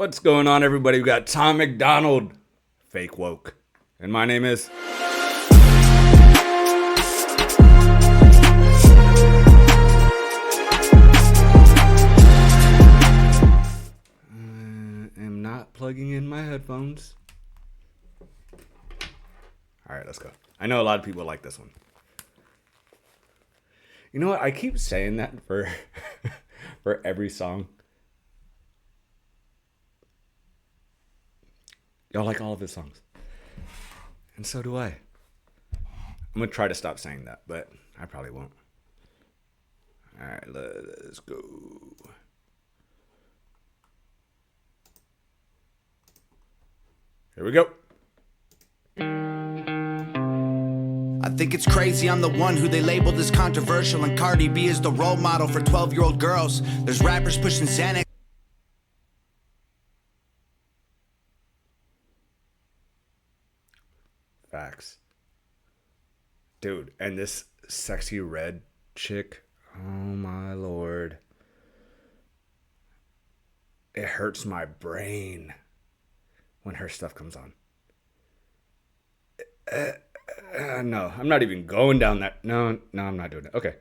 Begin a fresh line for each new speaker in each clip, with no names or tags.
What's going on, everybody? We got Tom Macdonald, fake woke, and my name is. I am not plugging in my headphones. All right, let's go. I know a lot of people like this one. You know what? I keep saying that for for every song. Y'all like all of his songs. And so do I. I'm going to try to stop saying that, but I probably won't. All right, let's go. Here we go.
I think it's crazy I'm the one who they labeled as controversial, and Cardi B is the role model for 12-year-old girls. There's rappers pushing Xanax.
Facts. Dude, and this sexy red chick, oh my lord. It hurts my brain when her stuff comes on. No, I'm not even going down that. No, I'm not doing it. Okay.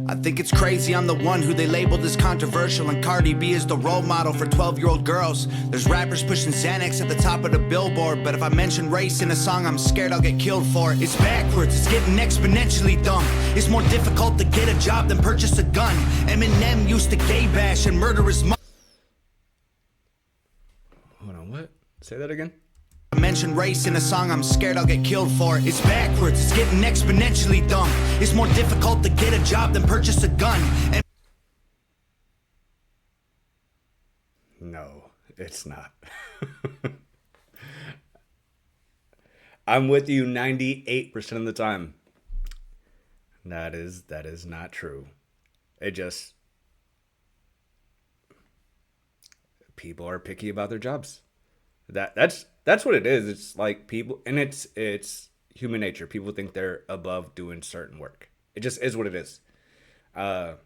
I think it's crazy I'm the one who they labeled as controversial, and Cardi B is the role model for 12-year-old girls. There's rappers pushing Xanax at the top of the billboard, but if I mention race in a song, I'm scared I'll get killed for it. It's backwards, it's getting exponentially dumb. It's more difficult to get a job than purchase a gun. Eminem used to gay bash and murder his mom.
Hold on, what? Say that again?
I mention race in a song, I'm scared I'll get killed for it. It's backwards, it's getting exponentially dumb. It's more difficult to get a job than purchase a gun. And
no, it's not. I'm with you 98% of the time. That is not true. It just, people are picky about their jobs. That's what it is. It's like people, and it's human nature. People think they're above doing certain work. It just is what it is. But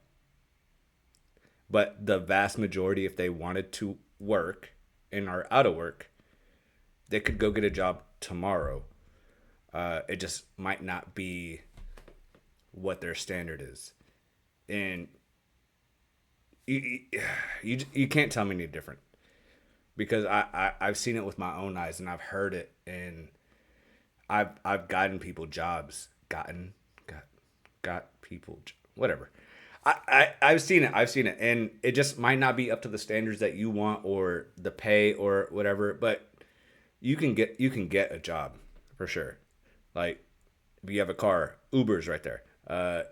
the vast majority, if they wanted to work and are out of work, they could go get a job tomorrow. It just might not be what their standard is, and you can't tell me any different. Because I've seen it with my own eyes, and I've heard it, and I've gotten people jobs, got people, whatever. I've seen it, and it just might not be up to the standards that you want or the pay or whatever. But you can get a job for sure. Like if you have a car, Uber's right there.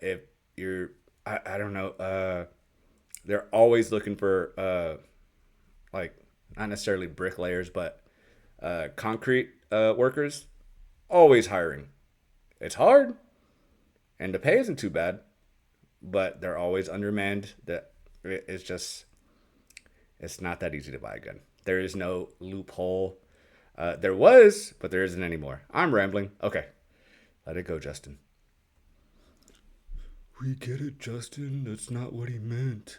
If you're, I don't know, they're always looking for like. Not necessarily bricklayers, but concrete workers, always hiring. It's hard, and the pay isn't too bad, but they're always undermanned. That it's not that easy to buy a gun. There is no loophole. There was, but there isn't anymore. I'm rambling. Okay, let it go, Justin. We get it, Justin. That's not what he meant.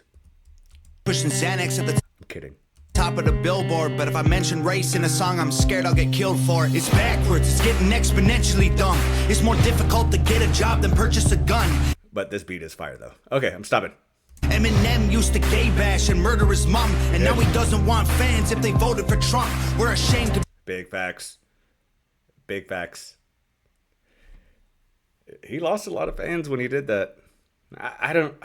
pushing Xanax at the
I'm kidding.
top of the billboard, but if I mention race in a song, I'm scared I'll get killed for it. It's backwards, it's getting exponentially dumb. It's more difficult to get a job than purchase a gun.
But this beat is fire, though. Okay, I'm stopping.
Eminem used to gay bash and murder his mom, and now he doesn't want fans if they voted for Trump. We're ashamed to.
Big facts. Big facts. He lost a lot of fans when he did that. I don't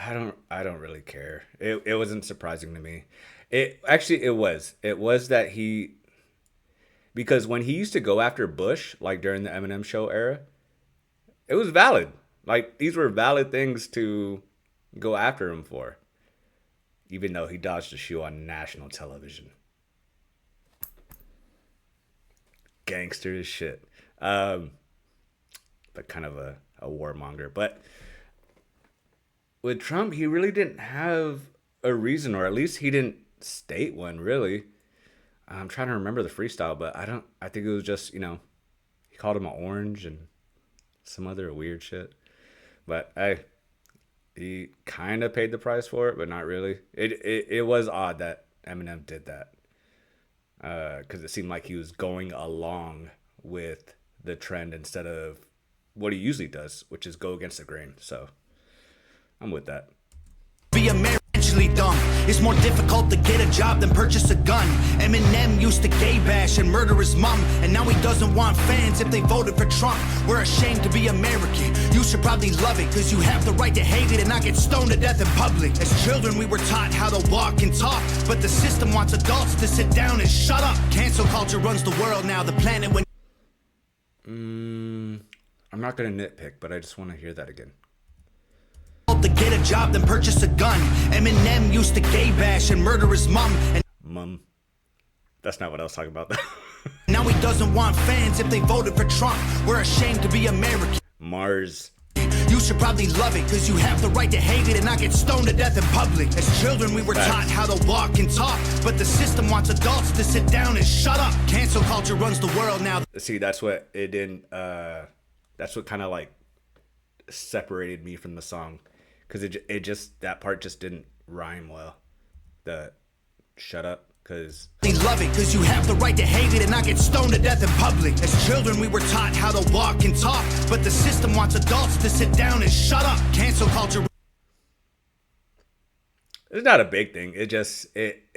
really care. It wasn't surprising to me. It was that he, because when he used to go after Bush, like during the Eminem show era, it was valid. Like these were valid things to go after him for, even though he dodged a shoe on national television. Gangster as shit. But kind of a warmonger. But with Trump, he really didn't have a reason, or at least he didn't state one, really. I'm trying to remember the freestyle, but I think it was just, he called him an orange and some other weird shit. But he kind of paid the price for it, but not really. It was odd that Eminem did that, because it seemed like he was going along with the trend instead of what he usually does, which is go against the grain. So I'm with that.
Be mentally dumb. It's more difficult to get a job than purchase a gun. Eminem used to gay bash and murder his mom, and now he doesn't want fans if they voted for Trump. We're ashamed to be American. You should probably love it, cause you have the right to hate it and not get stoned to death in public. As children we were taught how to walk and talk, but the system wants adults to sit down and shut up. Cancel culture runs the world now, the planet when
I'm not gonna nitpick, but I just want to hear that again.
to get a job than purchase a gun. Eminem used to gay bash and murder his mom, and
Mum. That's not what I was talking about.
now he doesn't want fans if they voted for Trump. We're ashamed to be American.
Mars.
You should probably love it, cause you have the right to hate it and not get stoned to death in public. As children we were taught how to walk and talk, but the system wants adults to sit down and shut up. Cancel culture runs the world now.
See, that's what it didn't. That's what kind of like separated me from the song, because it just, that part just didn't rhyme well. The shut up, because
They love it, cause you have the right to hate it and not get stoned to death in public. As children we were taught how to walk and talk, but the system wants adults to sit down and shut up. Cancel culture.
it's not a big thing. It just it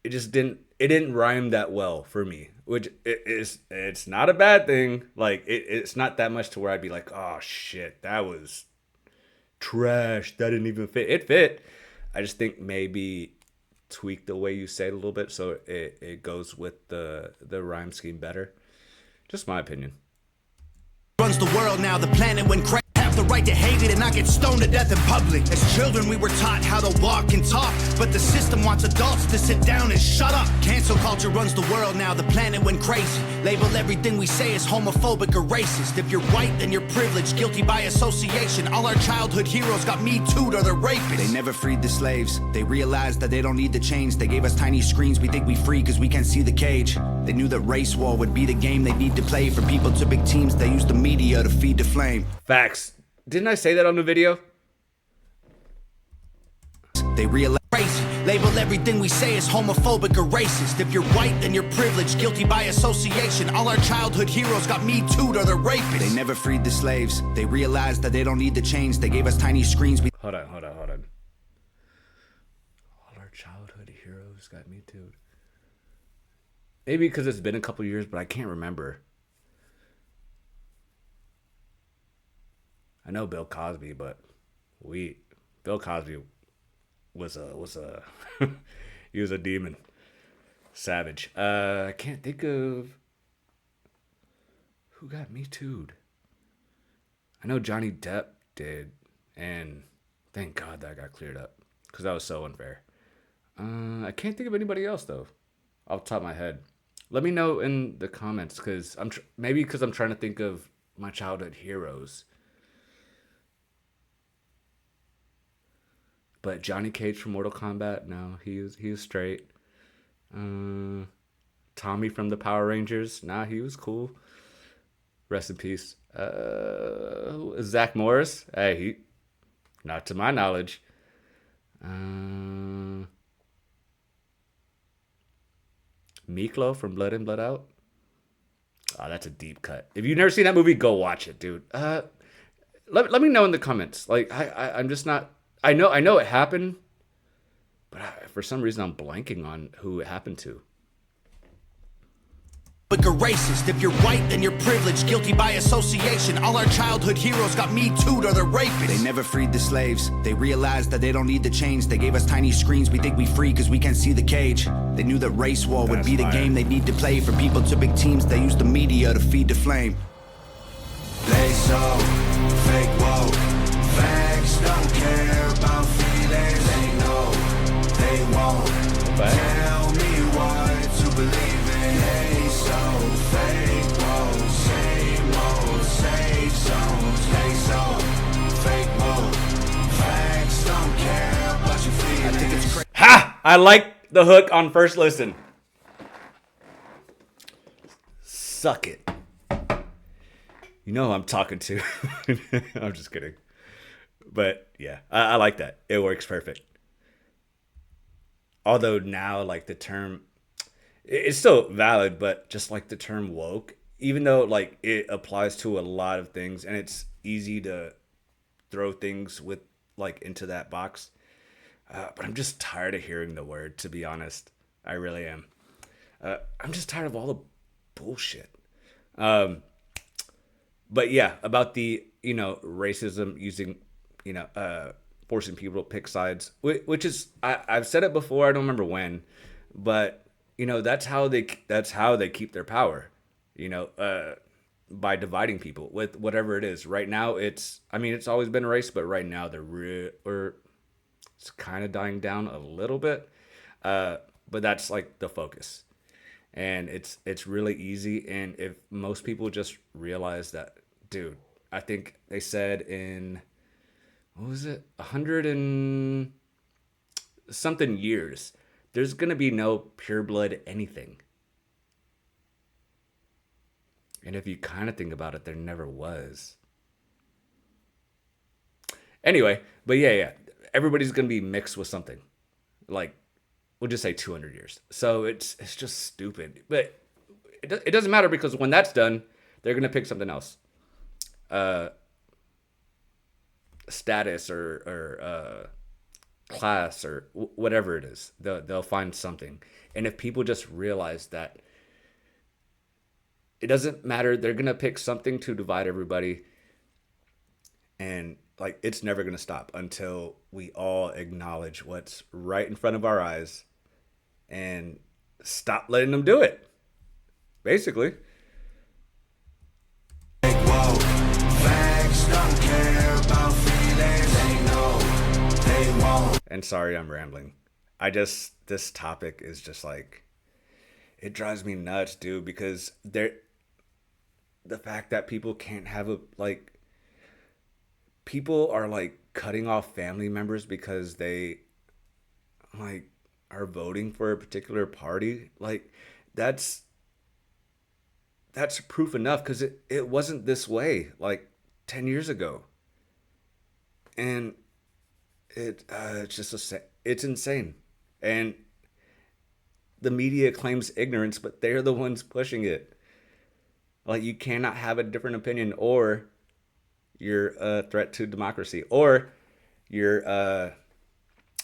just didn't rhyme that well for me, which it's not a bad thing. Like it's not that much to where I'd be like, oh shit, that was trash, that didn't even fit. It fit. I just think maybe tweak the way you say it a little bit so it goes with the rhyme scheme better. Just my opinion.
Runs the world now, the planet when crazy. Have the right to hate it and not get stoned to death in public. As children we were taught how to walk and talk, but the system wants adults to sit down and shut up. Cancel culture runs the world now, the planet went crazy. Label everything we say as homophobic or racist. If you're white, then you're privileged, guilty by association. All our childhood heroes got me too'd or they're rapists. They never freed the slaves. They realized that they don't need the chains. They gave us tiny screens, we think we free cause we can't see the cage. They knew that race war would be the game they need to play. For people to big teams, they use the media to feed the flame.
Facts. Didn't I say that on the video?
They realize crazy. Label everything we say as homophobic or racist. If you're white, then you're privileged, guilty by association. All our childhood heroes got me too'd or they're rapists. They never freed the slaves. They realized that they don't need the chains. They gave us tiny screens.
Hold on. All our childhood heroes got me too. Maybe because it's been a couple years, but I can't remember. I know Bill Cosby, but Bill Cosby was a he was a demon, savage. I can't think of who got me too'd. I know Johnny Depp did, and thank God that got cleared up because that was so unfair. I can't think of anybody else though, off the top of my head. Let me know in the comments, because maybe because I'm trying to think of my childhood heroes. But Johnny Cage from Mortal Kombat, no, he was straight. Tommy from the Power Rangers, nah, he was cool. Rest in peace. Zach Morris, hey, he, not to my knowledge. Miklo from Blood In, Blood Out. Oh, that's a deep cut. If you've never seen that movie, go watch it, dude. Let me know in the comments. Like, I'm just not. I know it happened, but for some reason I'm blanking on who it happened to.
But you're racist. If you're white, then you're privileged, guilty by association. All our childhood heroes got me too'd or they're rapists. They never freed the slaves. They realized that they don't need the chains. They gave us tiny screens, we think we free cause we can't see the cage. They knew that race war would be the game they need to play. For people to big teams, they use the media to feed the flame. They so fake woke. Facts don't care about feelings. They know they won't tell me what to believe in. They so fake woke. Same old safe zones. They so fake woke. Facts don't care about your feelings. I think it's crazy.
Ha! I like the hook on first listen. Suck it. You know who I'm talking to. I'm just kidding. But yeah, I like that. It works perfect. Although now, like the term, it's still valid, but just like the term woke, even though like it applies to a lot of things and it's easy to throw things with like into that box. But I'm just tired of hearing the word, to be honest. I really am. I'm just tired of all the bullshit. Um, but yeah, about the racism using forcing people to pick sides, which is I've said it before. I don't remember when, but that's how they keep their power. You know, by dividing people with whatever it is. Right now, it's always been race, but right now or it's kind of dying down a little bit. But that's like the focus, and it's really easy. And if most people just realize that, dude, I think they said in what was it, 100 and something years, there's gonna be no pure blood anything. And if you kind of think about it, there never was. Anyway, but yeah, everybody's gonna be mixed with something. Like we'll just say 200 years. So it's just stupid. But it doesn't matter because when that's done, they're gonna pick something else. Uh, Status or class or whatever it is. They'll find something. And if people just realize that it doesn't matter, they're gonna pick something to divide everybody, and like it's never gonna stop until we all acknowledge what's right in front of our eyes and stop letting them do it. Basically.
Whoa, facts don't care about feelings, they know they won't.
And sorry, I'm rambling. This topic is just like it drives me nuts, dude, because the fact that people can't have a like people are like cutting off family members because they like are voting for a particular party. Like that's that's proof enough because it wasn't this way like 10 years ago. And it's just it's insane. And the media claims ignorance, but they're the ones pushing it. Like you cannot have a different opinion, or you're a threat to democracy, or you're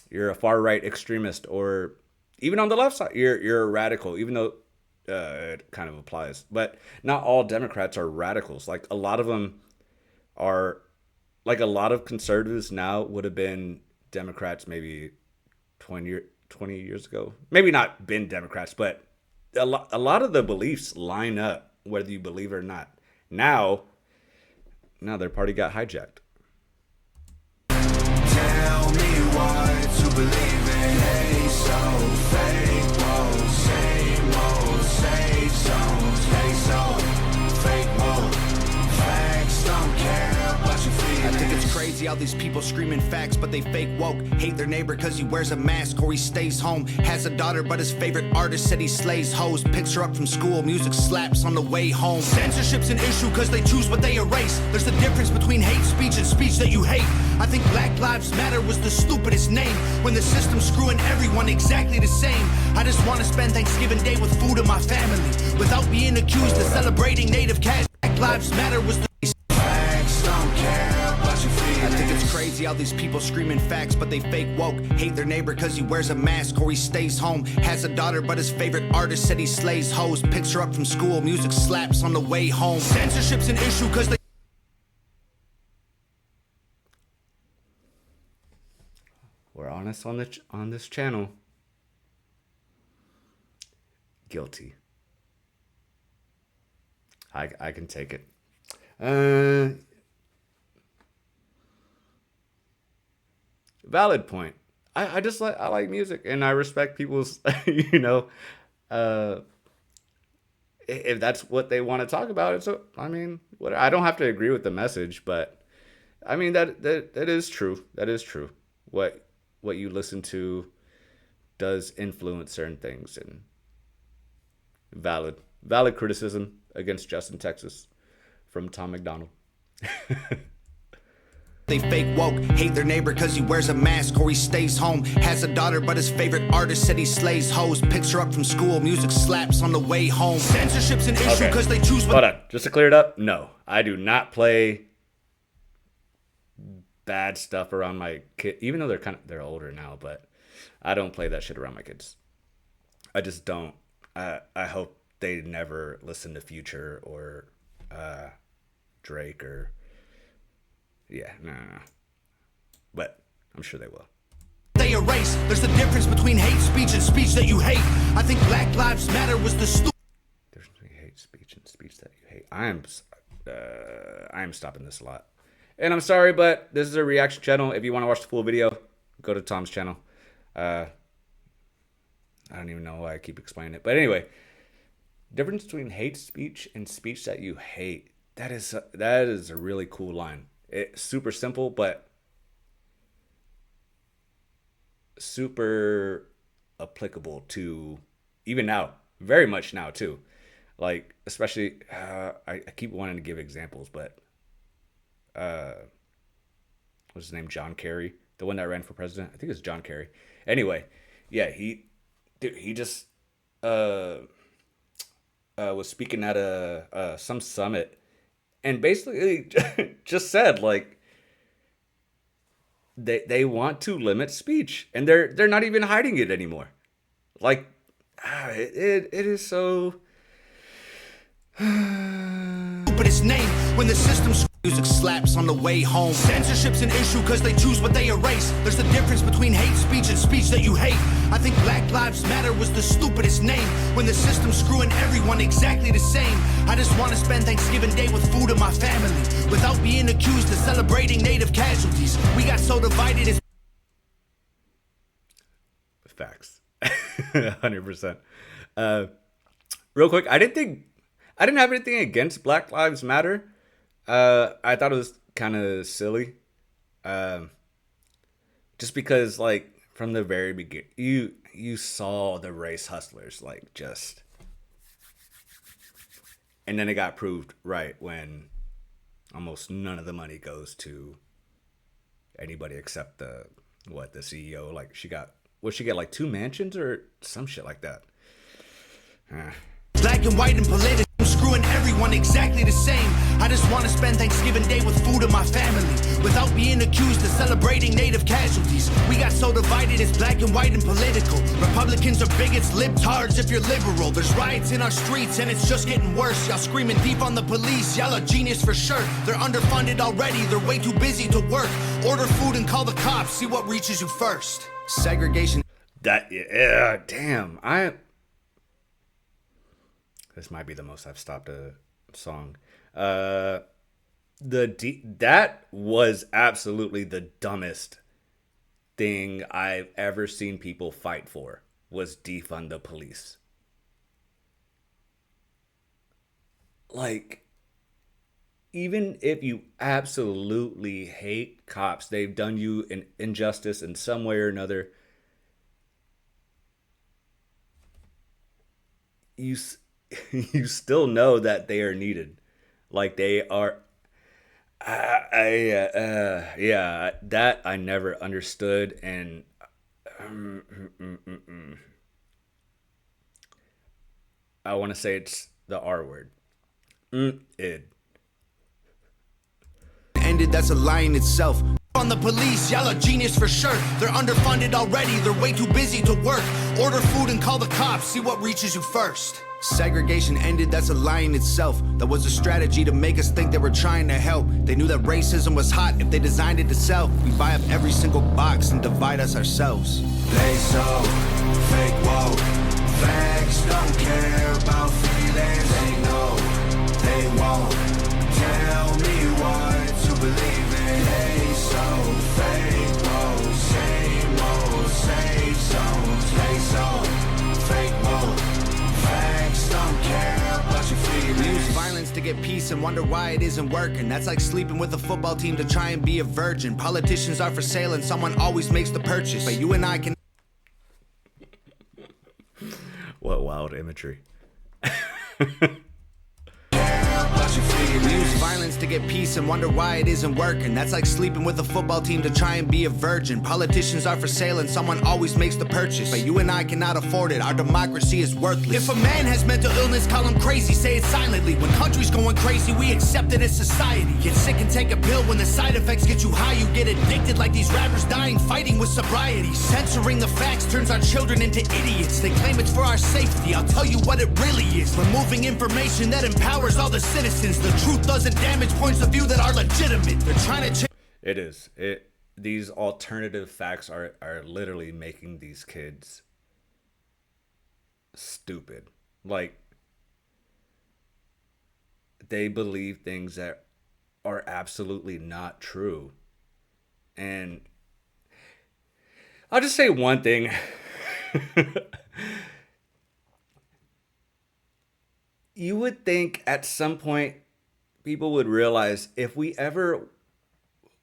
you're a far right extremist, or even on the left side, you're a radical. Even though it kind of applies, but not all Democrats are radicals. Like a lot of them are, like a lot of conservatives now would have been Democrats maybe 20 years ago. Maybe not been Democrats, but a lot of the beliefs line up whether you believe it or not. Now, their party got hijacked.
Tell me what to believe in. Hey, so fake, whoa, same old, safe zones. Hey, so fake, whoa, facts don't care about your feelings. I think it's crazy how these people screaming facts, but they fake woke. Hate their neighbor cause he wears a mask or he stays home. Has a daughter, but his favorite artist said he slays hoes. Picks her up from school, music slaps on the way home. Censorship's an issue cause they choose what they erase. There's a difference between hate speech and speech that you hate. I think Black Lives Matter was the stupidest name when the system's screwing everyone exactly the same. I just want to spend Thanksgiving Day with food and my family without being accused of celebrating native cash. Black Lives Matter was the facts don't care about your feelings. I think it's crazy how these people screaming facts, but they fake woke. Hate their neighbor cause he wears a mask or he stays home. Has a daughter, but his favorite artist said he slays hoes. Picks her up from school, music slaps on the way home. Censorship's an issue cause they
We're honest on this channel. Guilty. I can take it. Valid point. I like music and I respect people's uh if that's what they want to talk about. I don't have to agree with the message, but I mean that is true. That is true. What you listen to does influence certain things, and valid criticism against Justin Texas. from Tom Macdonald.
They fake woke, hate their neighbor cause he wears a mask or he stays home. Has a daughter but his favorite artist said he slays hoes. Picks her up from school, music slaps on the way home. Censorship's an issue cause they choose what—
Hold on, just to clear it up, no. I do not play bad stuff around my kid, even though they're older now, but I don't play that shit around my kids. I just don't. I hope they never listen to Future or Drake or no. But I'm sure they will.
They erase. There's a difference between hate speech and speech that you hate. I think Black Lives Matter was the
There's between hate speech and speech that you hate. I am stopping this a lot. And I'm sorry, but this is a reaction channel. If you want to watch the full video, go to Tom's channel. I don't even know why I keep explaining it. But anyway, difference between hate speech and speech that you hate. That is a really cool line. It's super simple, but super applicable to even now. Very much now, too. Like, especially, I keep wanting to give examples, but what's his name? John Kerry, the one that ran for president. I think it's John Kerry. Anyway, yeah, he just was speaking at some summit and basically just said like they want to limit speech and they're not even hiding it anymore. Like it is so.
but its name when the system's music slaps on the way home. Censorship's an issue cause they choose what they erase. There's a difference between hate speech and speech that you hate. I think Black Lives Matter was the stupidest name when the system's screwing everyone exactly the same. I just want to spend Thanksgiving Day with food in my family without being accused of celebrating native casualties. We got so divided as
facts. 100%. Real quick, I didn't have anything against Black Lives Matter. I thought it was kind of silly. Just because, like, from the very beginning, you saw the race hustlers, like, just... And then it got proved right when almost none of the money goes to anybody except the CEO. Like, she get, like, 2 mansions or some shit like that?
black and white and political, screwing everyone exactly the same. I just want to spend Thanksgiving Day with food in my family without being accused of celebrating native casualties. We got so divided, it's black and white and political. Republicans are bigots, libtards if you're liberal. There's riots in our streets and it's just getting worse. Y'all screaming deep on the police, y'all are genius for sure. They're underfunded already, they're way too busy to work. Order food and call the cops, see what reaches you first. Segregation.
Damn. This might be the most I've stopped a song. That was absolutely the dumbest thing I've ever seen people fight for, was defund the police. Like, even if you absolutely hate cops, they've done you an injustice in some way or another, you still know that they are needed. Like, they are. That I never understood, and I want to say it's the R word.
Ended, that's a lie in itself. On the police, y'all are genius for sure. They're underfunded already, they're way too busy to work. Order food and call the cops, see what reaches you first. Segregation ended, that's a lie in itself. That was a strategy to make us think they were trying to help. They knew that racism was hot if they designed it to sell. We buy up every single box and divide us ourselves. They so fake woke. Facts don't care about feelings. They know they won't tell me what to believe in. They so fake woke. Same old safe zones. They so fake woke. Don't care about your feelings. We use violence to get peace and wonder why it isn't working. That's like sleeping with a football team to try and be a virgin. Politicians are for sale and someone always makes the purchase. But you and I can...
What wild imagery.
Care about your feelings. We use violence to get peace and wonder why it isn't working. That's like sleeping with a football team to try and be a virgin. Politicians are for sale and someone always makes the purchase, but you and I cannot afford it. Our democracy is worthless. If a man has mental illness, call him crazy, say it silently. When country's going crazy, we accept it as society. Get sick and take a pill. When the side effects get you high, you get addicted like these rappers dying fighting with sobriety. Censoring the facts turns our children into idiots. They claim it's for our safety. I'll tell you what it really is. Removing information that empowers all the citizens. The truth doesn't damage points of view that are legitimate. They're trying to change.
It is. These alternative facts are literally making these kids stupid. Like, they believe things that are absolutely not true. And I'll just say one thing. You would think at some point people would realize if we ever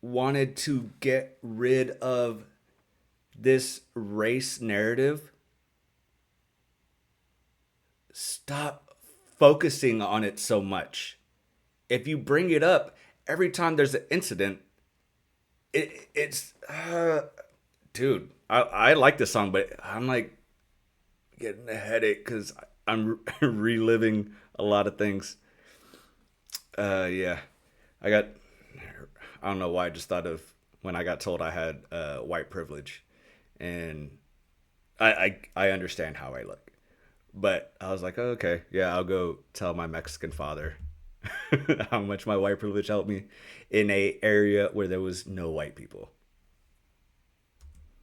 wanted to get rid of this race narrative, stop focusing on it so much. If you bring it up every time there's an incident, it's dude, I like this song, but I'm like getting a headache because I'm reliving a lot of things. Yeah, I don't know why I just thought of when I got told I had white privilege, and I understand how I look, but I was like, oh, okay, yeah, I'll go tell my Mexican father how much my white privilege helped me in a area where there was no white people.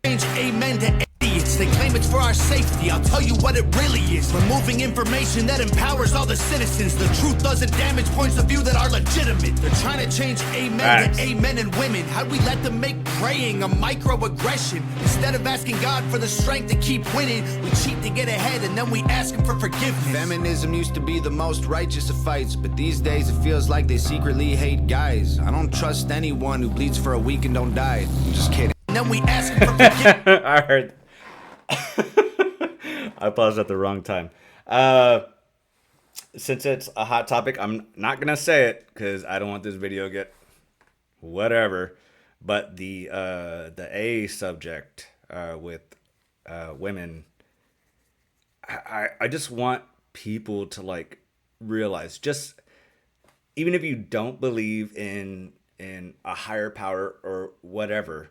Amen to idiots. They claim it's for our safety. I'll tell you what it really is. Removing information that empowers all the citizens. The truth doesn't damage points of view that are legitimate. They're trying to change amen to amen and women. How'd we let them make praying a microaggression? Instead of asking God for the strength to keep winning, we cheat to get ahead and then we ask him for forgiveness. Feminism used to be the most righteous of fights, but these days it feels like they secretly hate guys. I don't trust anyone who bleeds for a week and don't die. I'm just kidding. And then we ask him for forgiveness.
I heard. I paused at the wrong time. Since it's a hot topic, I'm not gonna say it because I don't want this video to get whatever. But the A subject with women, I just want people to like realize, just even if you don't believe in a higher power or whatever.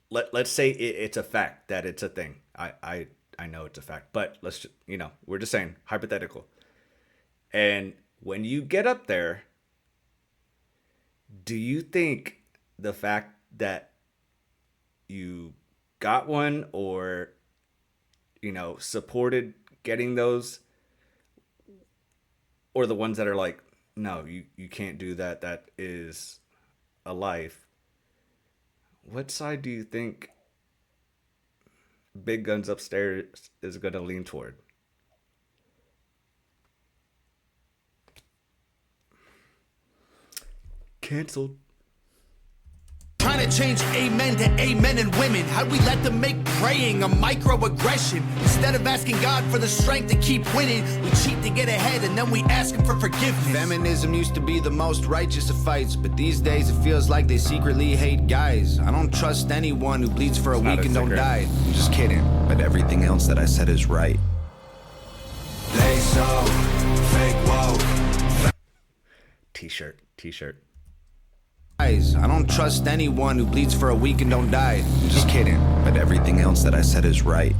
Let's say it's a fact that it's a thing. I know it's a fact, but let's just, we're just saying hypothetical. And when you get up there, do you think the fact that you got one or, supported getting those, or the ones that are like, no, you can't do that. That is a life. What side do you think Big Guns Upstairs is going to lean toward? Canceled.
Trying to change amen to amen and women. How'd we let them make praying a microaggression? Instead of asking God for the strength to keep winning, we cheat to get ahead and then we ask him for forgiveness. Feminism used to be the most righteous of fights, but these days it feels like they secretly hate guys. I don't trust anyone who bleeds for a week and don't die. I'm just kidding, but everything else that I said is right. They so fake woke.
T-shirt.
I don't trust anyone who bleeds for a week and don't die. I'm just kidding, but everything else that I said is right.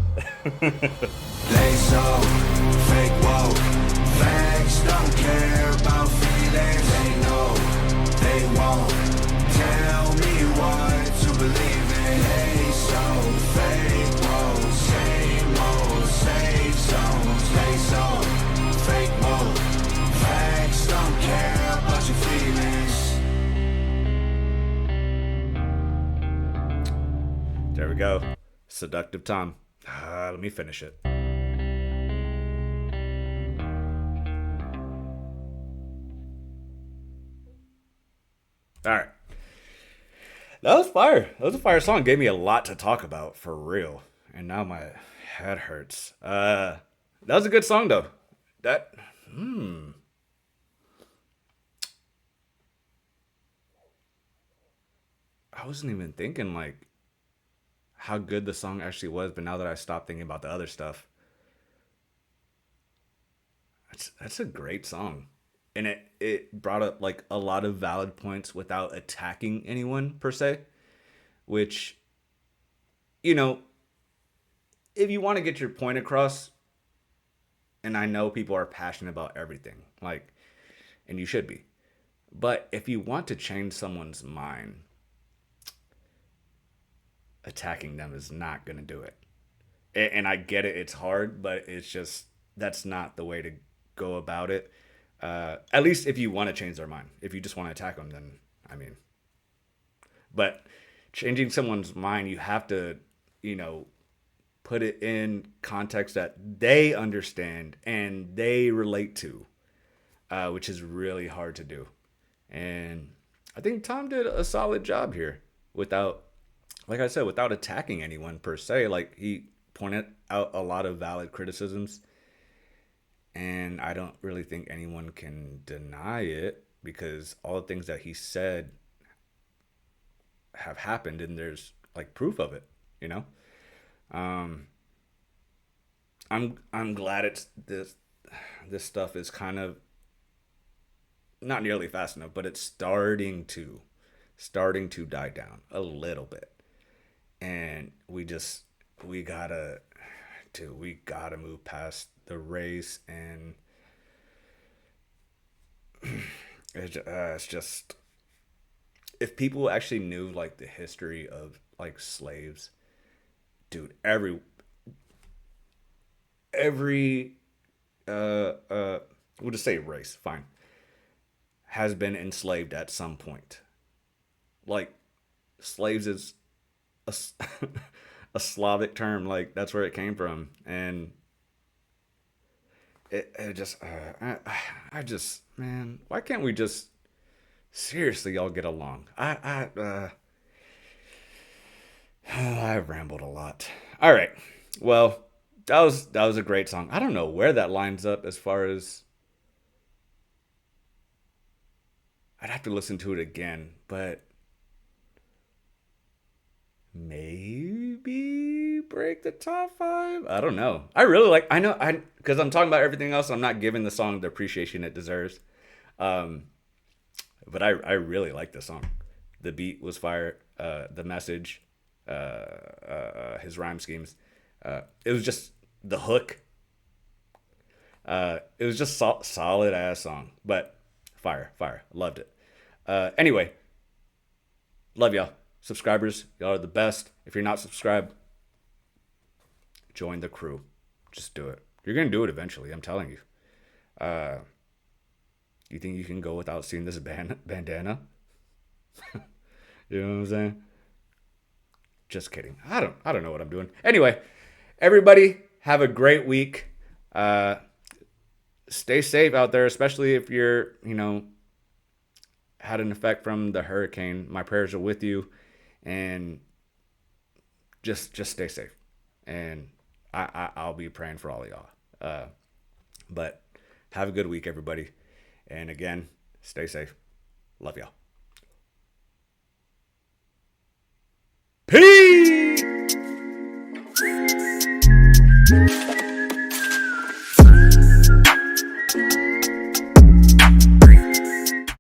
They so fake woke. Facts don't care about feelings. They know they won't tell me what to believe in. They so fake woke. Same old safe zones. They so fake woke. Facts don't care about your feelings.
There we go. Seductive Tom. Let me finish it. All right. That was fire. That was a fire song. Gave me a lot to talk about, for real. And now my head hurts. That was a good song, though. I wasn't even thinking like how good the song actually was, but now that I stopped thinking about the other stuff, that's a great song. And it brought up like a lot of valid points without attacking anyone per se, which, you know, if you want to get your point across, and I know people are passionate about everything, like, and you should be. But if you want to change someone's mind, attacking them is not going to do it. And I get it, it's hard, but it's just, that's not the way to go about it. At least if you want to change their mind. If you just want to attack them, then, I mean, but changing someone's mind, you have to, you know, put it in context that they understand and they relate to, which is really hard to do. And I think Tom did a solid job here without, like I said, without attacking anyone per se. Like, he pointed out a lot of valid criticisms, and I don't really think anyone can deny it because all the things that he said have happened, and there's like proof of it, you know. Um, I'm glad it's this stuff is kind of not nearly fast enough, but it's starting to die down a little bit, and we gotta we gotta move past the race, and it's just, if people actually knew like the history of like slaves, dude, every we'll just say race, fine, has been enslaved at some point. Like, slaves is a, a Slavic term, like that's where it came from, and it just I just, man, why can't we just seriously all get along? I've rambled a lot. All right, well, that was a great song. I don't know where that lines up as far as, I'd have to listen to it again, but maybe break the top five. I don't know. I really like. I know. Because I'm talking about everything else. I'm not giving the song the appreciation it deserves. Um, but I really like the song. The beat was fire. The message, his rhyme schemes. It was just the hook. It was just solid ass song. But fire. Loved it. Anyway, love y'all. Subscribers, y'all are the best. If you're not subscribed, join the crew. Just do it. You're gonna do it eventually, I'm telling you. You think you can go without seeing this bandana? You know what I'm saying? Just kidding. I don't know what I'm doing. Anyway, everybody have a great week. Stay safe out there, especially if you're, had an effect from the hurricane. My prayers are with you, and just stay safe. And I'll be praying for all of y'all. But have a good week, everybody. And again, stay safe. Love y'all. Peace.